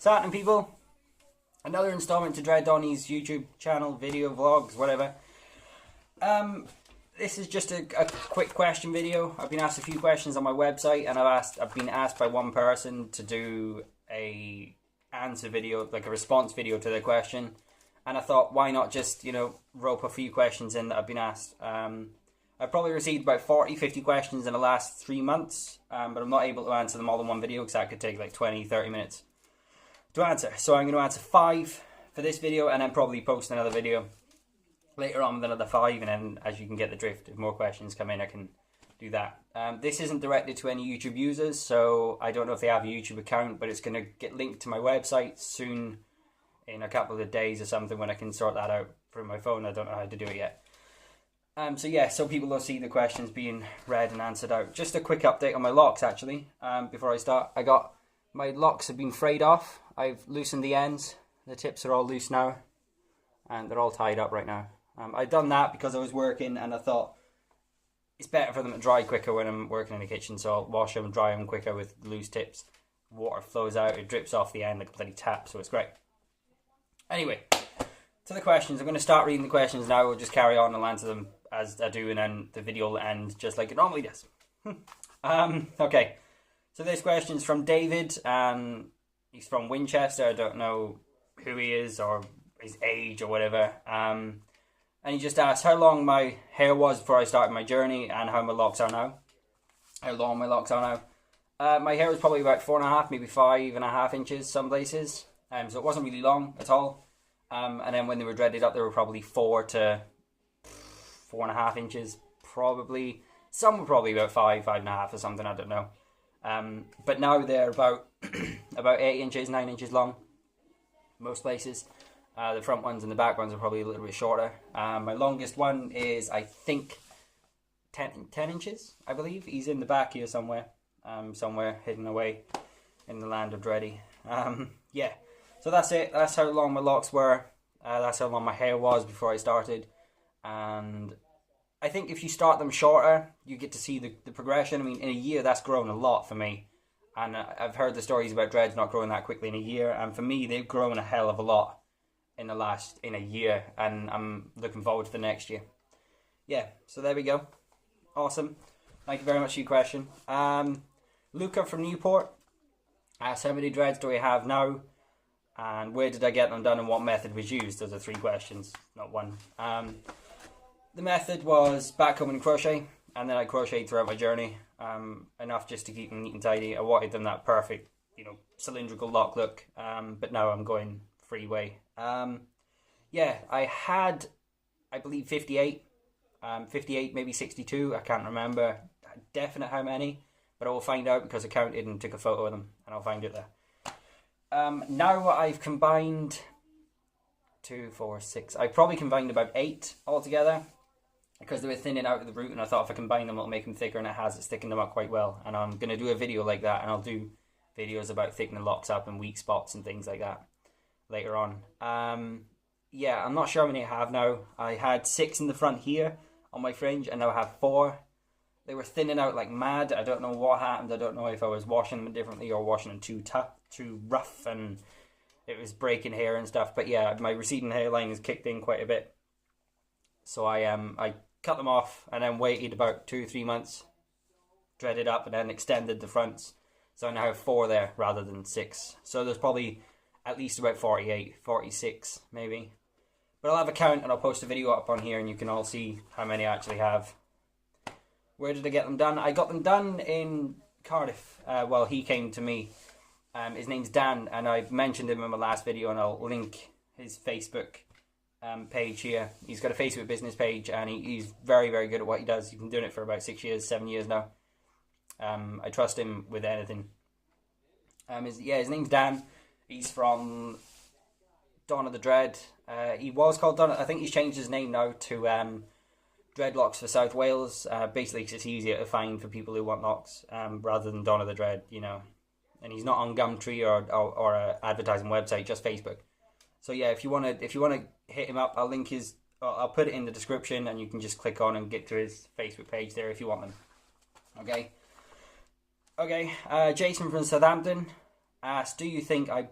What's happening, people? Another installment to Dread Donny's YouTube channel, video, vlogs, whatever. This is just a quick question video. I've been asked a few questions on my website, and I've been asked by one person to do a answer video, like a response video to their question. And I thought, why not just, rope a few questions in that I've been asked. I've probably received about 40, 50 questions in the last 3 months, but I'm not able to answer them all in one video because that could take like 20, 30 minutes to answer. So I'm going to answer 5 for this video and then probably post another video later on with another 5, and then as you can get the drift, if more questions come in, I can do that. This isn't directed to any YouTube users, so I don't know if they have a YouTube account, but it's going to get linked to my website soon, in a couple of days or something, when I can sort that out from my phone. I don't know how to do it yet. So people will see the questions being read and answered out. Just a quick update on my locks, actually, before I start. My locks have been frayed off. I've loosened the ends. The tips are all loose now, and they're all tied up right now. I've done that because I was working, and I thought it's better for them to dry quicker when I'm working in the kitchen, so I'll wash them and dry them quicker with loose tips. Water flows out, it drips off the end like a bloody tap, so it's great. Anyway, to the questions. I'm going to start reading the questions now. We'll just carry on and answer them as I do, and then the video will end just like it normally does. Okay, so this question's from David, and he's from Winchester. I don't know who he is or his age or whatever. And he just asked how long my hair was before I started my journey and how my locks are now. How long my locks are now. My hair was probably about 4.5, maybe 5.5 inches some places. So it wasn't really long at all. And then when they were dreaded up, they were probably 4 to 4.5 inches, probably. Some were probably about 5.5 or something, I don't know. But now they're about 8 inches, 9 inches long, most places. The front ones and the back ones are probably a little bit shorter. My longest one is, I think, 10 inches, I believe. He's in the back here somewhere. Somewhere hidden away in the land of Dreddy. Yeah, so that's it. That's how long my locks were. That's how long my hair was before I started. And I think if you start them shorter, you get to see the progression. I mean, in a year, that's grown a lot for me. And I've heard the stories about dreads not growing that quickly in a year. And for me, they've grown a hell of a lot in a year, and I'm looking forward to the next year. Yeah, so there we go. Awesome. Thank you very much for your question. Luca from Newport asked, how many dreads do I have now, and where did I get them done, and what method was used? Those are 3 questions, not one. The method was backcombing and crochet, and then I crocheted throughout my journey, enough just to keep them neat and tidy. I wanted them that perfect, cylindrical lock look, but now I'm going freeway. Yeah, I had, I believe, 58, maybe 62, I can't remember definite how many, but I will find out because I counted and took a photo of them, and I'll find it there. Now I've combined 2, 4, 6, I probably combined about 8 altogether, because they were thinning out of the root, and I thought if I combine them it'll make them thicker, and it has. It's thickened them up quite well, and I'm going to do a video like that, and I'll do videos about thickening locks up and weak spots and things like that later on. Yeah, I'm not sure how many I have now. I had 6 in the front here on my fringe, and now I have 4. They were thinning out like mad. I don't know what happened. I don't know if I was washing them differently or washing them too rough, and it was breaking hair and stuff. But yeah, my receding hairline has kicked in quite a bit. So I cut them off and then waited about 2-3 months, dreaded up, and then extended the fronts. So I now have 4 there rather than 6. So there's probably at least about 48, 46 maybe. But I'll have a count, and I'll post a video up on here, and you can all see how many I actually have. Where did I get them done? I got them done in Cardiff. Well, he came to me. His name's Dan, and I've mentioned him in my last video, and I'll link his Facebook page here. He's got a Facebook business page, and he's very, very good at what he does. He's been doing it for about 6 years, 7 years now. I trust him with anything. His name's Dan. He's from Dawn of the Dread. He was called Dawn. I think he's changed his name now to Dreadlocks for South Wales. Basically, 'cause it's easier to find for people who want locks, rather than Dawn of the Dread, And he's not on Gumtree or a advertising website, just Facebook. So yeah, if you wanna hit him up, I'll put it in the description, and you can just click on and get to his Facebook page there if you want them. Okay. Jason from Southampton asked, do you think I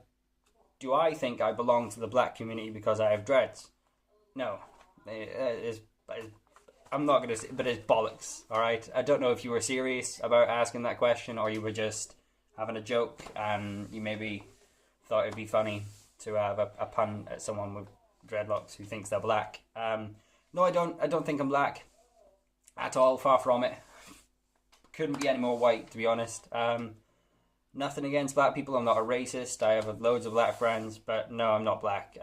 do I think I belong to the black community because I have dreads? No. I'm not going to say, but it's bollocks, alright? I don't know if you were serious about asking that question or you were just having a joke and you maybe thought it'd be funny to have a pun at someone with dreadlocks who thinks they're black. No, I don't think I'm black at all, far from it. Couldn't be any more white, to be honest. Nothing against black people, I'm not a racist, I have loads of black friends, but no, I'm not black.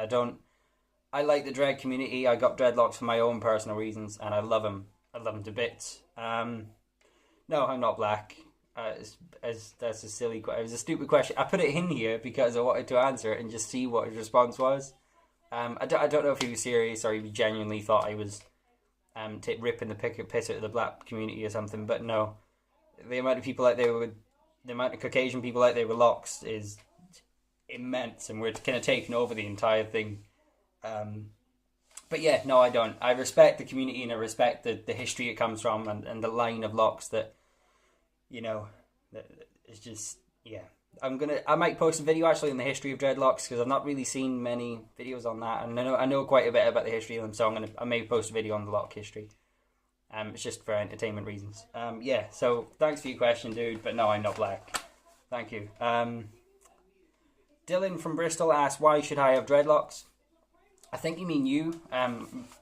I like the dread community. I got dreadlocks for my own personal reasons, and I love them. I love them to bits. No, I'm not black. That's a silly. It was a stupid question. I put it in here because I wanted to answer it and just see what his response was. I don't know if he was serious or he genuinely thought I was ripping the piss out of the black community or something. But no, the amount of people out there the amount of Caucasian people out there with locks is immense, and we're kind of taking over the entire thing. But yeah, no, I don't. I respect the community and I respect the history it comes from and the line of locks that, you know, it's just, yeah. I might post a video actually on the history of dreadlocks because I've not really seen many videos on that, and I know quite a bit about the history of them, so I may post a video on the lock history. It's just for entertainment reasons. Yeah, so thanks for your question, dude, but no, I'm not black. Thank you. Dylan from Bristol asked, why should I have dreadlocks? I think you mean you,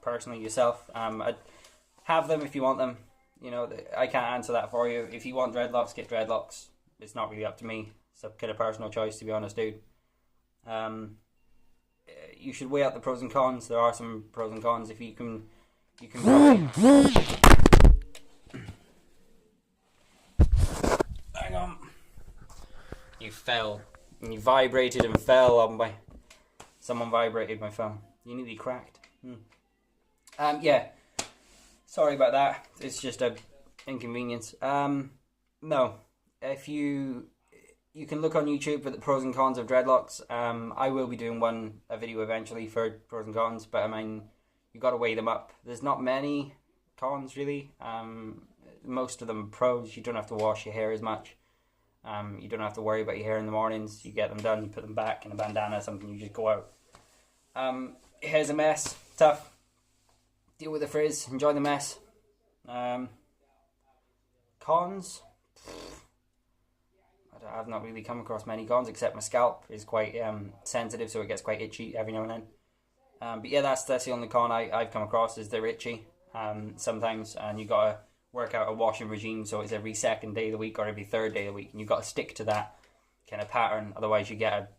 personally yourself. I'd have them if you want them. You know, I can't answer that for you. If you want dreadlocks, get dreadlocks. It's not really up to me. It's a kind of personal choice, to be honest, dude. You should weigh out the pros and cons. There are some pros and cons. If you can probably... Hang on. You fell. And you vibrated and fell on my... Someone vibrated my phone. You nearly cracked. Yeah. Sorry about that. It's just a inconvenience. No. If you can look on YouTube for the pros and cons of dreadlocks. I will be doing a video eventually for pros and cons, but I mean, you got to weigh them up. There's not many cons really. Most of them pros. You don't have to wash your hair as much. You don't have to worry about your hair in the mornings. You get them done, you put them back in a bandana or something, you just go out. Hair's a mess, tough. Deal with the frizz, enjoy the mess. Cons? I've not really come across many cons, except my scalp is quite sensitive, so it gets quite itchy every now and then. But yeah, that's the only con I've come across, is they're itchy sometimes, and you gotta work out a washing regime, so it's every second day of the week or every third day of the week, and you got to stick to that kind of pattern. Otherwise, you get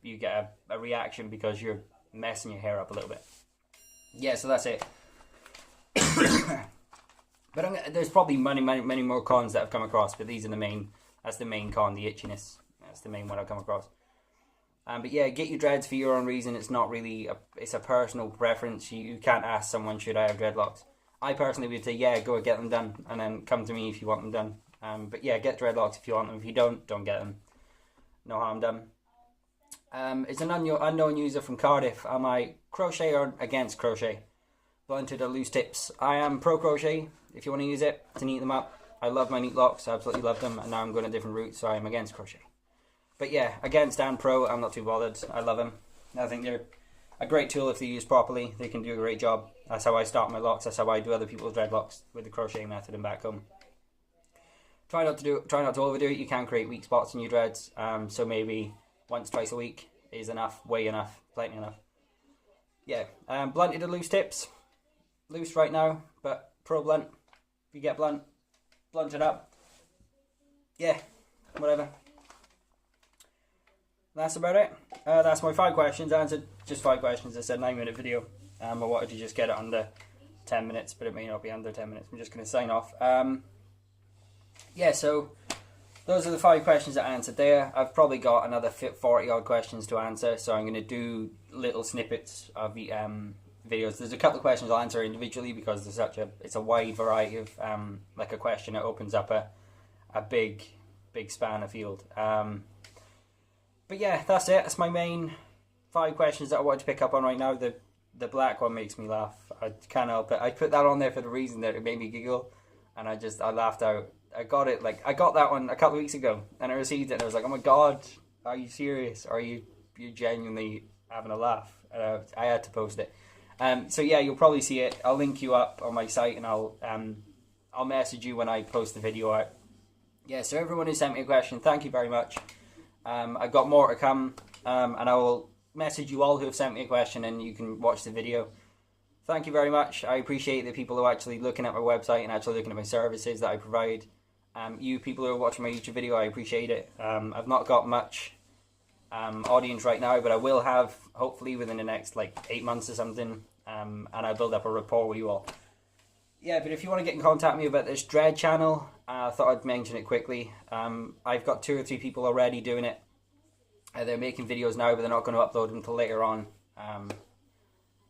a reaction because you're messing your hair up a little bit. Yeah, so that's it. But there's probably many more cons that I've come across, but these are the main. That's the main con, the itchiness. That's the main one I've come across. But yeah, get your dreads for your own reason. It's not really it's a personal preference. You can't ask someone, should I have dreadlocks? I personally would say, yeah, go and get them done, and then come to me if you want them done. But yeah, get dreadlocks if you want them. If you don't get them. No harm done. It's an unknown user from Cardiff. Am I crochet or against crochet? Blunted or loose tips? I am pro crochet. If you want to use it to neat them up. I love my neat locks. I absolutely love them. And now I'm going a different route, so I'm against crochet. But yeah, against and pro, I'm not too bothered. I love them. I think they're a great tool if they're used properly. They can do a great job. That's how I start my locks. That's how I do other people's dreadlocks with the crochet method and back home. Try not to overdo it. You can create weak spots in your dreads. So maybe once, twice a week is enough, way enough, plenty enough. Yeah, blunted or loose tips. Loose right now, but pro blunt. If you get blunt it up. Yeah, whatever. That's about it. That's my 5 questions. I answered just 5 questions. It's a 9-minute video. I wanted to just get it under 10 minutes, but it may not be under 10 minutes. I'm just going to sign off. Yeah, so those are the 5 questions that I answered there. I've probably got another 40 odd questions to answer, so I'm going to do little snippets of the videos. There's a couple of questions I'll answer individually because there's it's a wide variety of like a question. It opens up a big span of field. But yeah, that's it. That's my main 5 questions that I wanted to pick up on right now. The black one makes me laugh. I can't help it. I put that on there for the reason that it made me giggle, and I laughed out. I got that one a couple of weeks ago, and I received it, and I was like, oh my god, are you serious? Are you genuinely having a laugh. I had to post it. So yeah, you'll probably see it. I'll link you up on my site, and I'll message you when I post the video out. Yeah, so everyone who sent me a question, thank you very much. I've got more to come, and I will message you all who have sent me a question, and you can watch the video. Thank you very much. I appreciate the people who are actually looking at my website and actually looking at my services that I provide. You people who are watching my YouTube video, I appreciate it. I've not got much audience right now, but I will have, hopefully within the next like 8 months or something, and I build up a rapport with you all. Yeah, but if you want to get in contact with me about this Dread channel, I thought I'd mention it quickly. I've got 2 or 3 people already doing it. They're making videos now, but they're not going to upload them until later on, at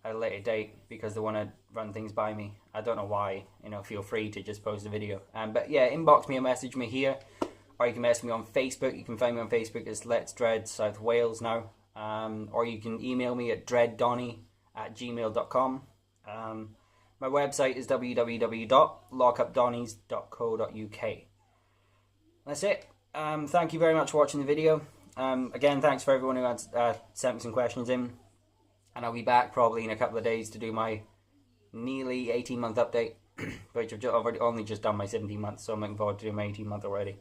a later date, because they want to run things by me. I don't know why. You know, feel free to just post a video. But yeah, inbox me or message me here, or you can message me on Facebook. You can find me on Facebook as Let's Dread South Wales now, or you can email me at dreaddonny@gmail.com. My website is www.lockupdonnies.co.uk. That's it. Thank you very much for watching the video. Again, thanks for everyone who had sent me some questions in. And I'll be back probably in a couple of days to do my nearly 18-month update, which I've only just done my 17 months, so I'm looking forward to doing my 18-month already.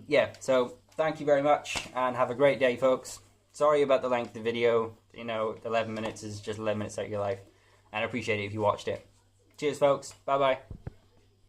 Yeah, so thank you very much, and have a great day, folks. Sorry about the length of the video. You know, 11 minutes is just 11 minutes out of your life. And I appreciate it if you watched it. Cheers, folks. Bye-bye.